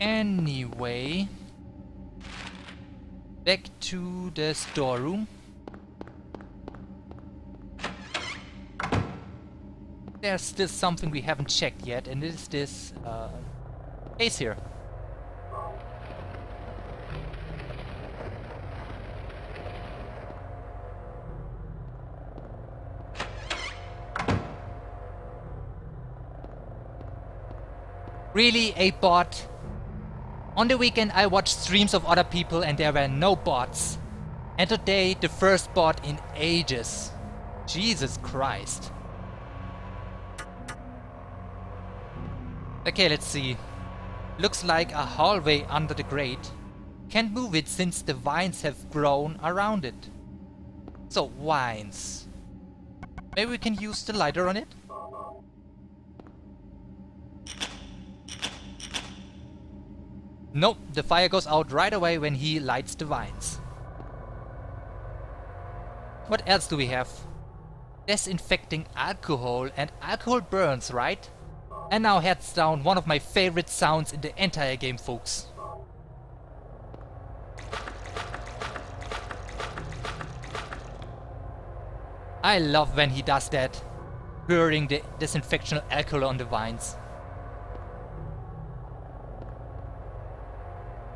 Anyway, back to the storeroom. There's still something we haven't checked yet, and it is this case here. Really, a bot? On the weekend I watched streams of other people and there were no bots. And today the first bot in ages. Jesus Christ. Okay, let's see. Looks like a hallway under the grate. Can't move it since the vines have grown around it. So, vines. Maybe we can use the lighter on it? Nope, the fire goes out right away when he lights the vines. What else do we have? Disinfecting alcohol, and alcohol burns, right? And now heads down, one of my favorite sounds in the entire game, folks. I love when he does that, pouring the disinfectional alcohol on the vines.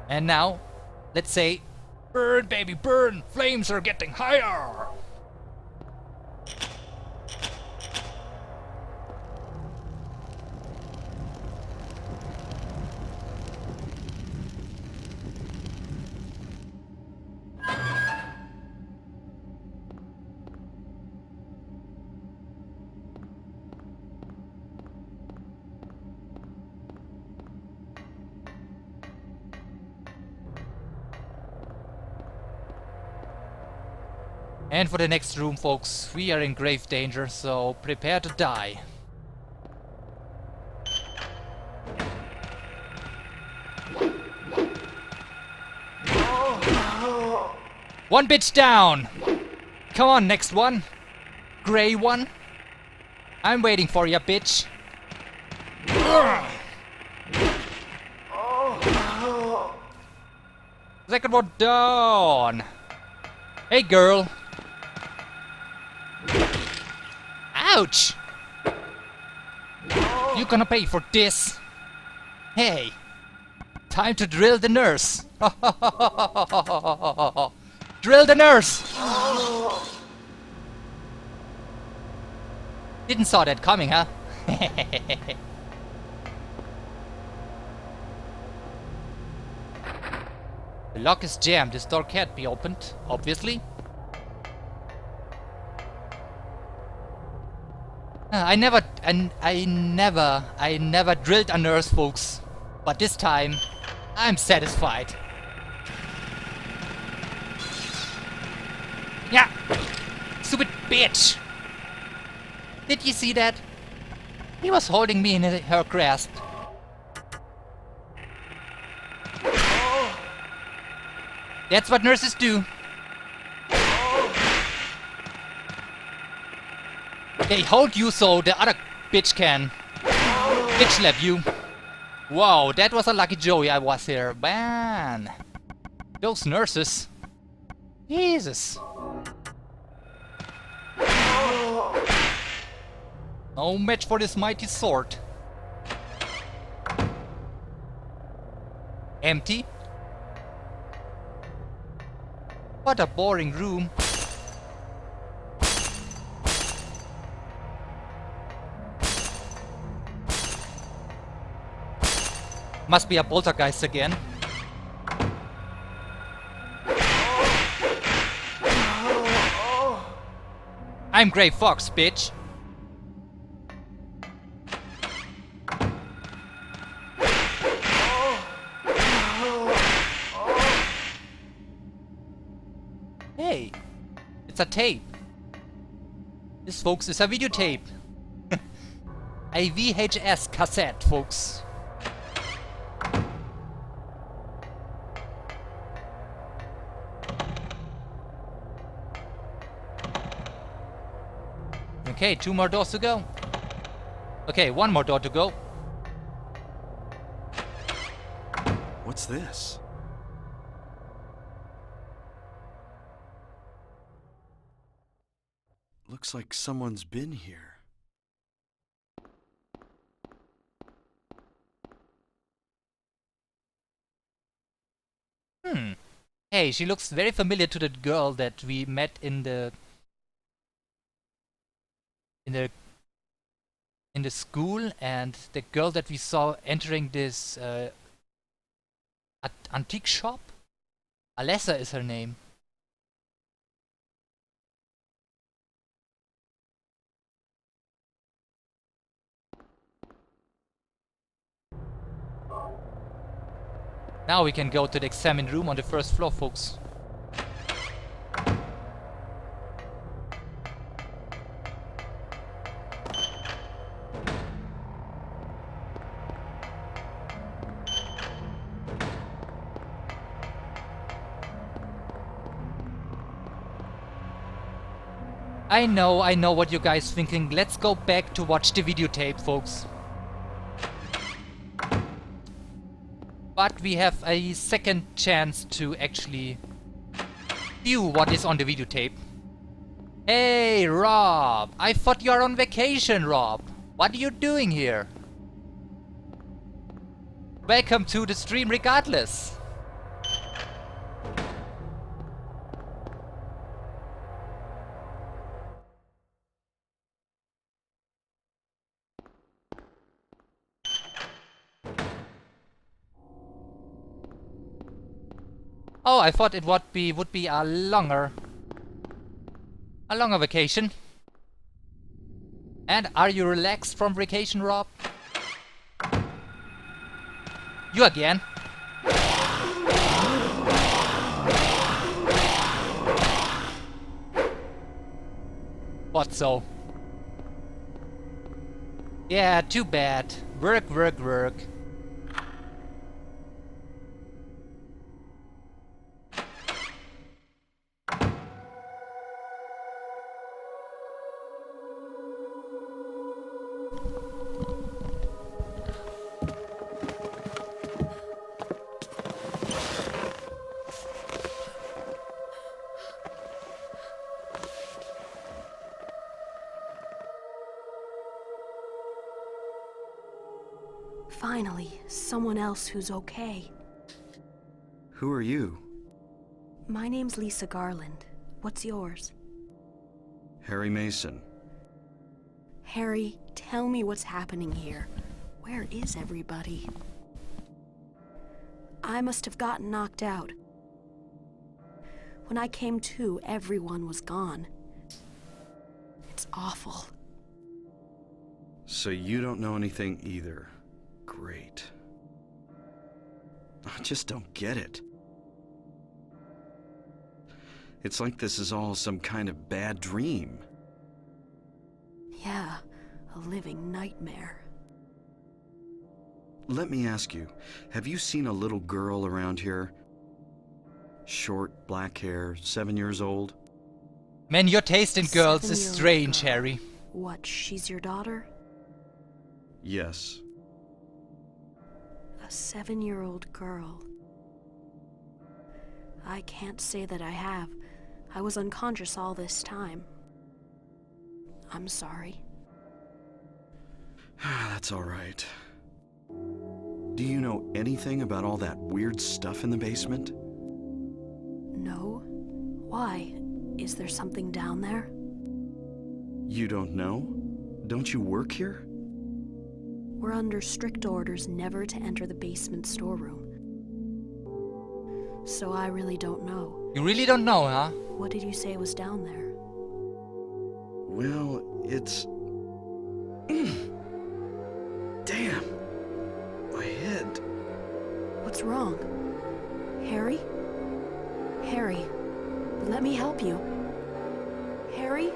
And now, let's say, burn baby burn, flames are getting higher! And for the next room, folks, we are in grave danger, so prepare to die. One bitch down! Come on, next one. Grey one. I'm waiting for ya, bitch. Second one down. Hey, girl. Ouch! You gonna pay for this? Hey! Time to drill the nurse! Drill the nurse! Didn't saw that coming, huh? The lock is jammed. This door can't be opened, obviously. I never drilled a nurse, folks. But this time, I'm satisfied. Yeah! Stupid bitch! Did you see that? He was holding me in her grasp. That's what nurses do. They hold you so the other bitch can bitch slap you. Wow, that was a lucky Joey I was here. Man. Those nurses. Jesus. No match for this mighty sword. Empty. What a boring room. Must be a poltergeist again. I'm Grey Fox, bitch. Hey, it's a tape. This, folks, is a videotape. A VHS cassette, folks. Okay, 2 more doors to go. Okay, 1 more door to go. What's this? Looks like someone's been here. Hey, she looks very familiar to the girl that we met in the in the in the school, and the girl that we saw entering this antique shop. Alessa is her name. Now we can go to the examine room on the first floor, folks. I know what you guys thinking. Let's go back to watch the videotape, folks. But we have a second chance to actually view what is on the videotape. Hey, Rob! I thought you are on vacation, Rob. What are you doing here? Welcome to the stream regardless. Oh, I thought it would be a longer vacation. And are you relaxed from vacation, Rob? You again? What so? Yeah, too bad. Work, work, work. Finally, someone else who's okay. Who are you? My name's Lisa Garland. What's yours? Harry Mason. Harry, tell me what's happening here. Where is everybody? I must have gotten knocked out. When I came to, everyone was gone. It's awful. So you don't know anything either. Great. I just don't get it. It's like this is all some kind of bad dream. Yeah, a living nightmare. Let me ask you, have you seen a little girl around here? Short, black hair, 7 years old? Man, your taste in girls is 7-year-old strange, girl. Harry. What, she's your daughter? Yes. A 7-year-old girl. I can't say that I have. I was unconscious all this time. I'm sorry. That's all right. Do you know anything about all that weird stuff in the basement? No? Why? Is there something down there? You don't know? Don't you work here? We're under strict orders never to enter the basement storeroom. So I really don't know. You really don't know, huh? What did you say was down there? Well, it's... Damn! My head. What's wrong? Harry? Harry, let me help you. Harry?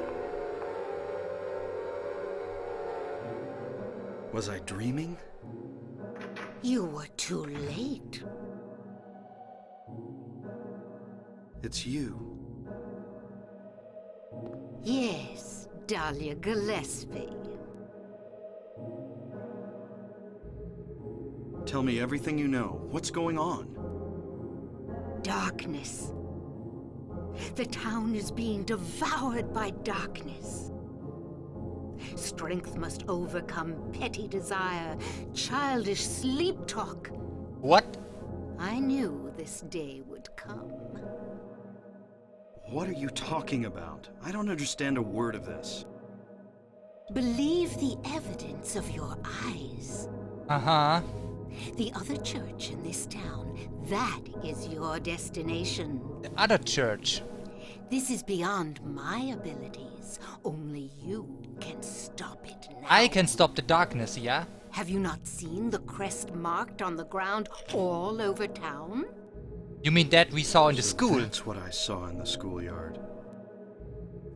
Was I dreaming? You were too late. It's you. Yes, Dahlia Gillespie. Tell me everything you know. What's going on? Darkness. The town is being devoured by darkness. Strength must overcome petty desire, childish sleep talk. What? I knew this day would come. What are you talking about? I don't understand a word of this. Believe the evidence of your eyes. Uh-huh. The other church in this town, that is your destination. The other church. This is beyond my abilities. Only you can stop it now. I can stop the darkness, yeah? Have you not seen the crest marked on the ground all over town? You mean that we saw in the So school? That's what I saw in the schoolyard.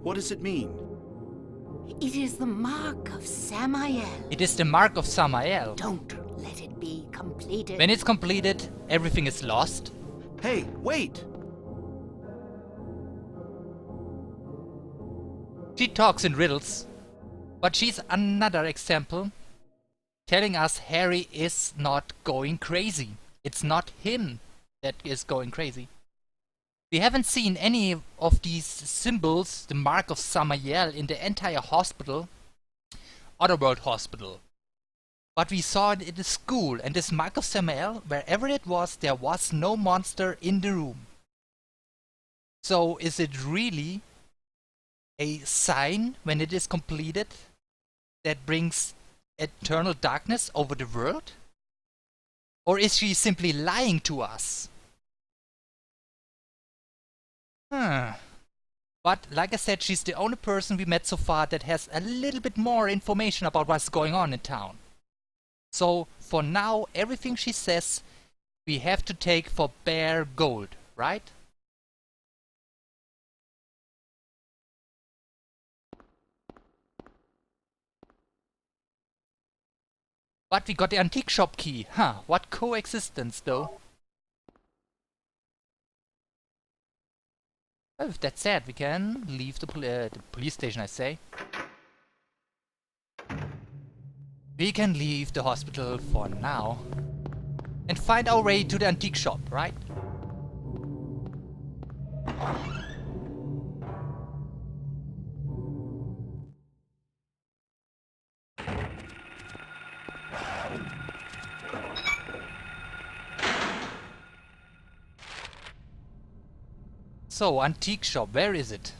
What does it mean? It is the mark of Samael. It is the mark of Samael. Don't let it be completed. When it's completed, everything is lost. Hey, wait! She talks in riddles, but she's another example telling us Harry is not going crazy. It's not him that is going crazy. We haven't seen any of these symbols, the mark of Samael, in the entire hospital, Otherworld Hospital. But we saw it in the school, and this mark of Samael, wherever it was, there was no monster in the room. So is it really a sign when it is completed that brings eternal darkness over the world? Or is she simply lying to us? But like I said, she's the only person we met so far that has a little bit more information about what's going on in town. So for now, everything she says we have to take for bare gold, right? But we got the antique shop key. Huh, what coexistence though. Well, with that said, we can leave the police station, I say. We can leave the hospital for now. And find our way to the antique shop, right? So, antique shop, where is it?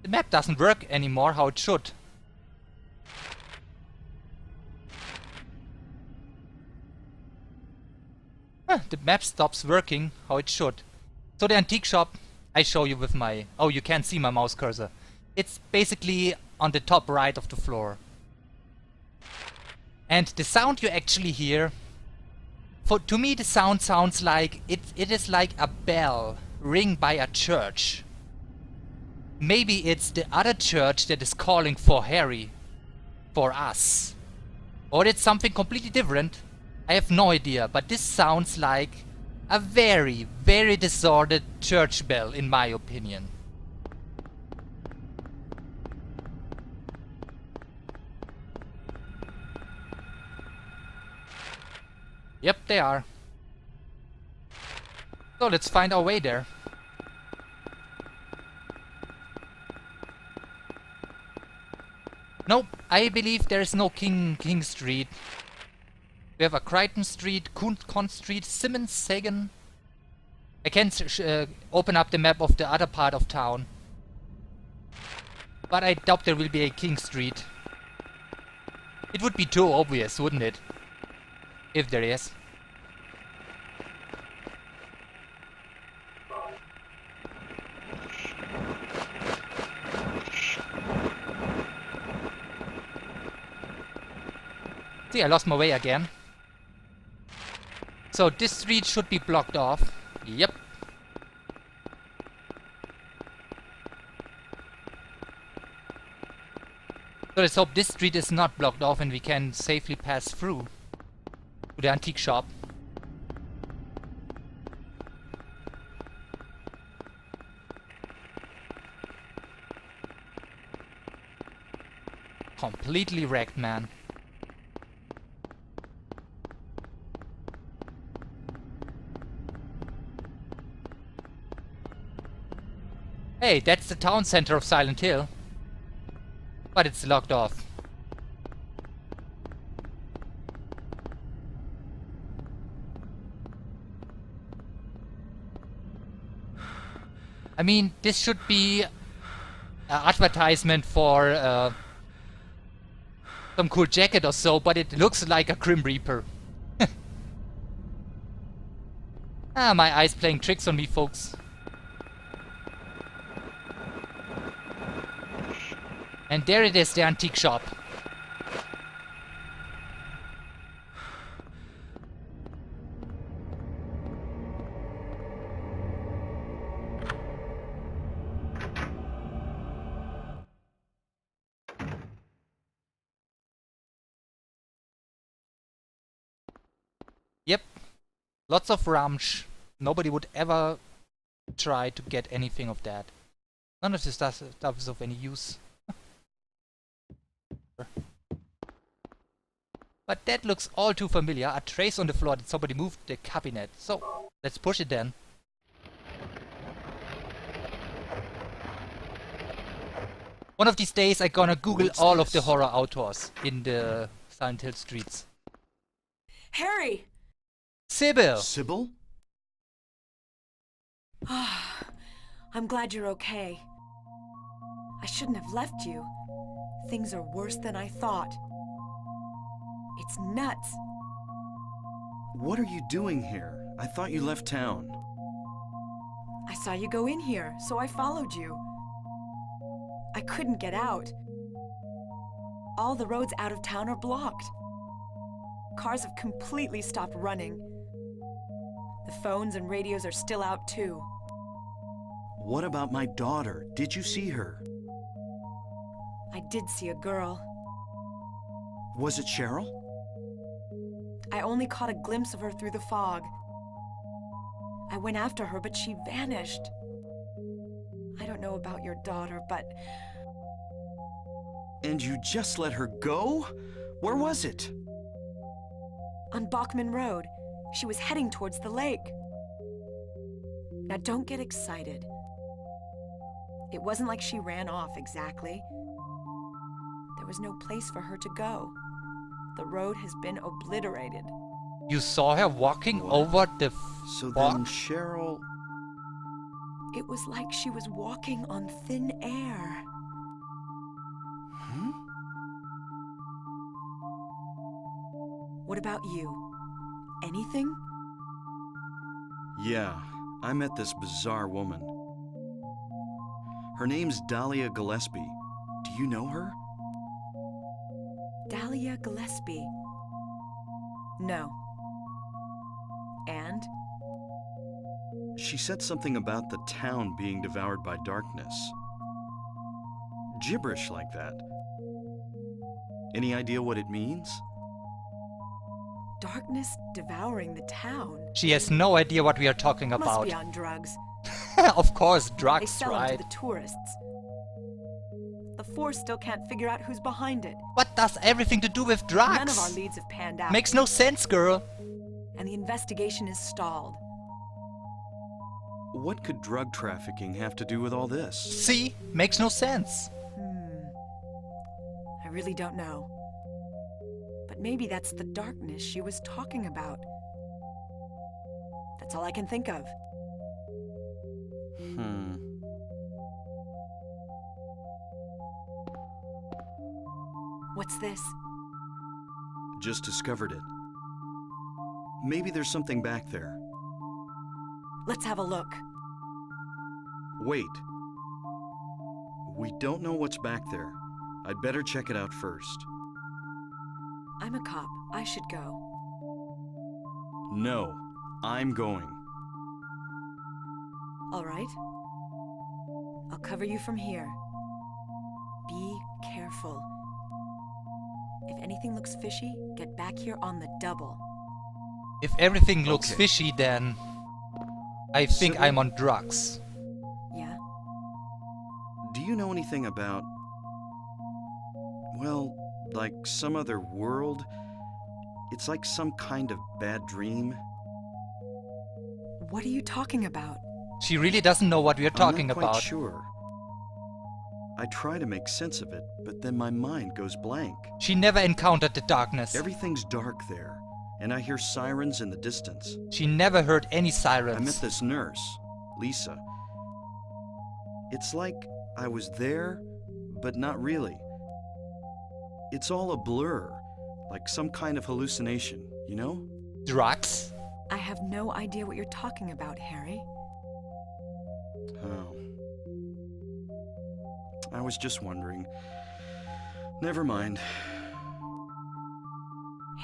The map doesn't work anymore how it should. The map stops working how it should. So the antique shop, I show you with my... Oh, you can't see my mouse cursor. It's basically on the top right of the floor. And the sound you actually hear, to me the sound sounds like, it is like a bell ring by a church. Maybe it's the other church that is calling for Harry, for us. Or it's something completely different. I have no idea, but this sounds like a very, very disordered church bell in my opinion. Yep, they are. So let's find our way there. Nope, I believe there is no King Street. We have a Crichton Street, Con Street, Simmons, Sagan. I can open up the map of the other part of town. But I doubt there will be a King Street. It would be too obvious, wouldn't it? If there is. See, I lost my way again. So this street should be blocked off. Yep. So let's hope this street is not blocked off and we can safely pass through to the antique shop. Completely wrecked, man. Hey, that's the town center of Silent Hill. But it's locked off. I mean, this should be an advertisement for some cool jacket or so, but it looks like a Grim Reaper. Ah, my eyes playing tricks on me, folks. And there it is, the antique shop. Yep, lots of ramsch. Nobody would ever try to get anything of that. None of this stuff is of any use. But that looks all too familiar. A trace on the floor that somebody moved the cabinet. So, let's push it then. One of these days I'm gonna Google all of the horror outdoors in the Silent Hill streets. Harry! Sybil! Sybil? I'm glad you're okay. I shouldn't have left you. Things are worse than I thought. It's nuts. What are you doing here? I thought you left town. I saw you go in here, so I followed you. I couldn't get out. All the roads out of town are blocked. Cars have completely stopped running. The phones and radios are still out too. What about my daughter? Did you see her? I did see a girl. Was it Cheryl? I only caught a glimpse of her through the fog. I went after her, but she vanished. I don't know about your daughter, but... And you just let her go? Where was it? On Bachman Road. She was heading towards the lake. Now don't get excited. It wasn't like she ran off exactly. There was no place for her to go. The road has been obliterated. You saw her walking over the So fog? then Cheryl... It was like she was walking on thin air. Hmm? What about you? Anything? Yeah, I met this bizarre woman. Her name's Dahlia Gillespie. Do you know her? Dahlia Gillespie. No. And? She said something about the town being devoured by darkness. Gibberish like that. Any idea what it means? Darkness devouring the town. She has no idea what we are talking Must about. be on drugs. Of course, They drugs, sell them right? to the tourists. The force still can't figure out who's behind it. What does everything to do with drugs? None of our leads have panned out. Makes no sense, girl. And the investigation is stalled. What could drug trafficking have to do with all this? See? Makes no sense. I really don't know. But maybe that's the darkness she was talking about. That's all I can think of. What's this? Just discovered it. Maybe there's something back there. Let's have a look. Wait. We don't know what's back there. I'd better check it out first. I'm a cop. I should go. No, I'm going. All right. I'll cover you from here. Be careful. If anything looks fishy, get back here on the double. If everything looks Okay. fishy, then I think Sybil? I'm on drugs. Yeah? Do you know anything about... Well, like some other world. It's like some kind of bad dream. What are you talking about? She really doesn't know what we're talking I'm not quite about. sure. I try to make sense of it, but then my mind goes blank. She never encountered the darkness. Everything's dark there, and I hear sirens in the distance. She never heard any I sirens. met this nurse, Lisa. It's like I was there, but not really. It's all a blur, like some kind of hallucination, you know? Drugs? I have no idea what you're talking about, Harry. Oh. I was just wondering. Never mind.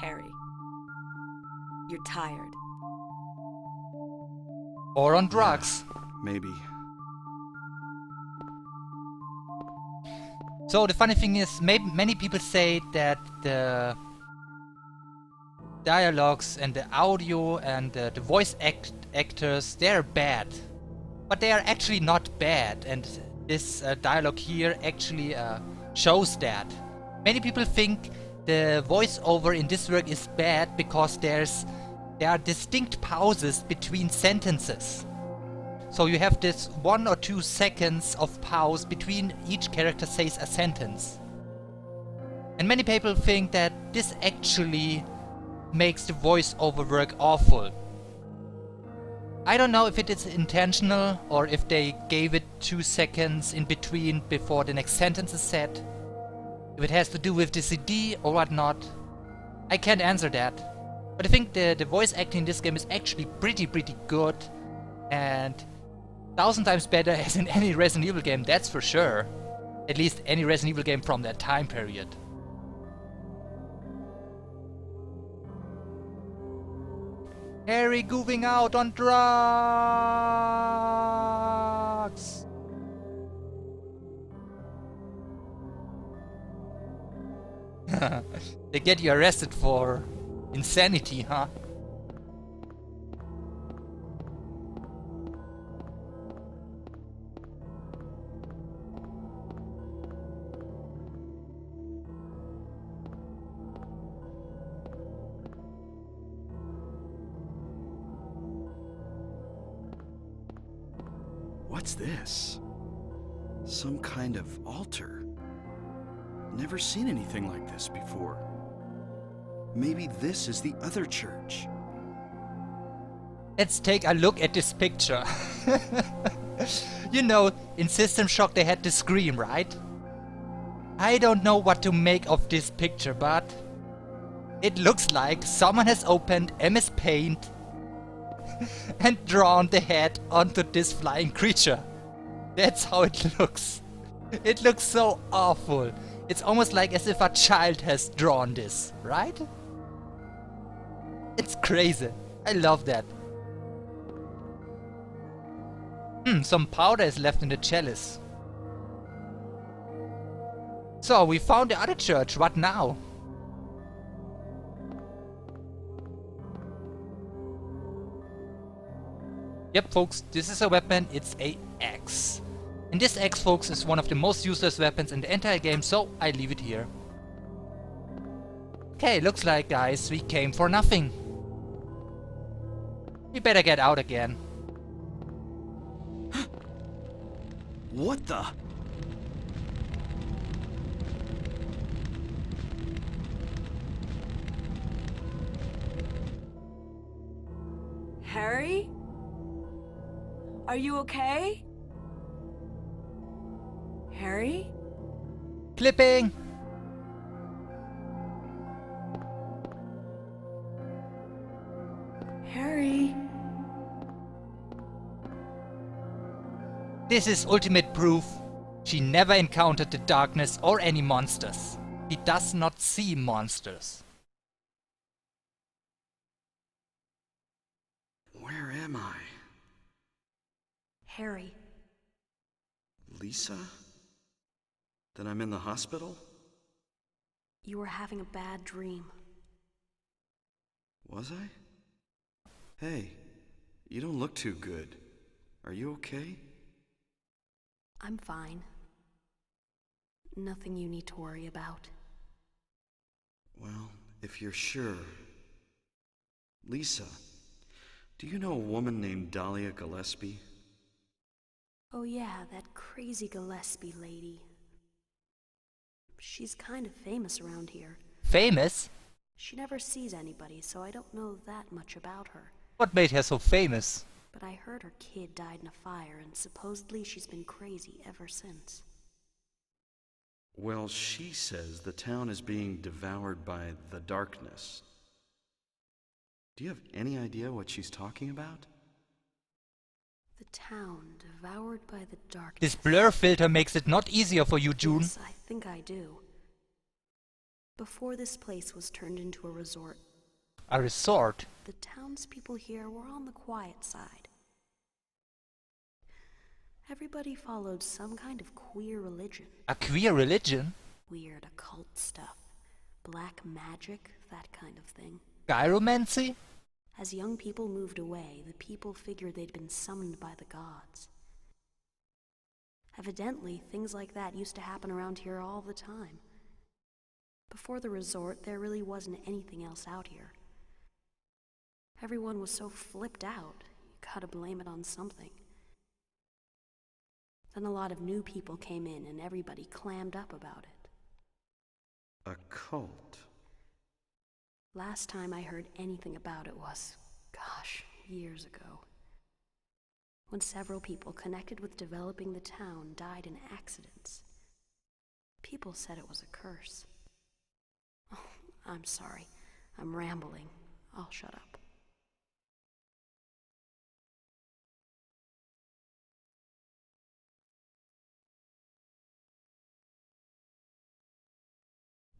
Harry, you're tired. Or on drugs. Maybe. So the funny thing is, many people say that the dialogues and the audio and the voice actors, they're bad. But they are actually not bad, and this dialogue here actually shows that. Many people think the voiceover in this work is bad because there are distinct pauses between sentences. So you have this 1 or 2 seconds of pause between each character says a sentence. And many people think that this actually makes the voiceover work awful. I don't know if it is intentional or if they gave it 2 seconds in between before the next sentence is said. If it has to do with the CD or whatnot. I can't answer that. But I think the voice acting in this game is actually pretty good. And 1,000 times better as in any Resident Evil game, that's for sure. At least any Resident Evil game from that time period. Harry goofing out on drugs! They get you arrested for insanity, huh? What's this? Some kind of altar. Never seen anything like this before. Maybe this is the other church. Let's take a look at this picture. You know, in System Shock they had the scream, right? I don't know what to make of this picture, but it looks like someone has opened MS Paint and drawn the head onto this flying creature. That's how it looks. It looks so awful. It's almost like as if a child has drawn this, right? It's crazy. I love that. Some powder is left in the chalice. So, we found the other church. What now? Yep, folks, this is a weapon. It's a axe. And this axe, folks, is one of the most useless weapons in the entire game, so I leave it here. Okay, looks like, guys, we came for nothing. We better get out again. What the? Harry? Are you okay? Harry? Clipping! Harry? This is ultimate proof. She never encountered the darkness or any monsters. He does not see monsters. Where am I? Harry. Lisa? Then I'm in the hospital? You were having a bad dream. Was I? Hey, you don't look too good. Are you okay? I'm fine. Nothing you need to worry about. Well, if you're sure. Lisa, do you know a woman named Dahlia Gillespie? Oh yeah, that crazy Gillespie lady. She's kind of famous around here. Famous? She never sees anybody, so I don't know that much about her. What made her so famous? But I heard her kid died in a fire, and supposedly she's been crazy ever since. Well, she says the town is being devoured by the darkness. Do you have any idea what she's talking about? The town devoured by the darkness. This blur filter makes it not easier for you, June. Yes, I think I do. Before this place was turned into a resort, A resort? the townspeople here were on the quiet side. Everybody followed some kind of queer religion. A queer religion? Weird occult stuff. Black magic, that kind of thing. Gyromancy? As young people moved away, the people figured they'd been summoned by the gods. Evidently, things like that used to happen around here all the time. Before the resort, there really wasn't anything else out here. Everyone was so flipped out, you gotta blame it on something. Then a lot of new people came in and everybody clammed up about it. A cult. Last time I heard anything about it was, gosh, years ago. When several people connected with developing the town died in accidents. People said it was a curse. Oh, I'm sorry. I'm rambling. I'll shut up.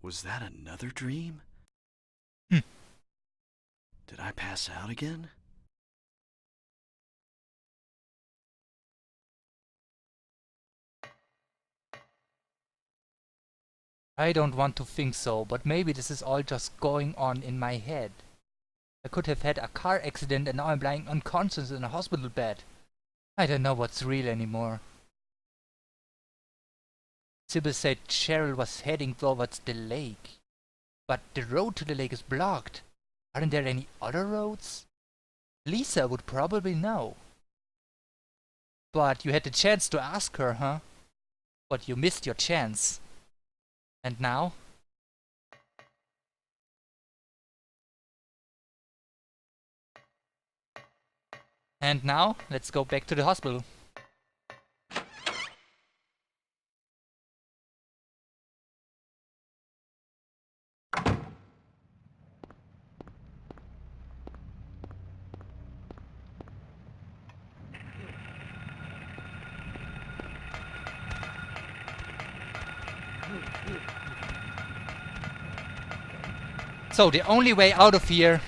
Was that another dream? Did I pass out again? I don't want to think so, but maybe this is all just going on in my head. I could have had a car accident and now I'm lying unconscious in a hospital bed. I don't know what's real anymore. Sybil said Cheryl was heading towards the lake. But the road to the lake is blocked. Aren't there any other roads? Lisa would probably know. But you had the chance to ask her, huh? But you missed your chance. And now? And now, let's go back to the hospital. So the only way out of here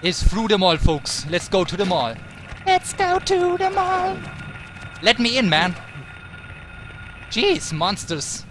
is through the mall, folks. Let's go to the mall. Let's go to the mall. Let me in, man. Jeez, monsters.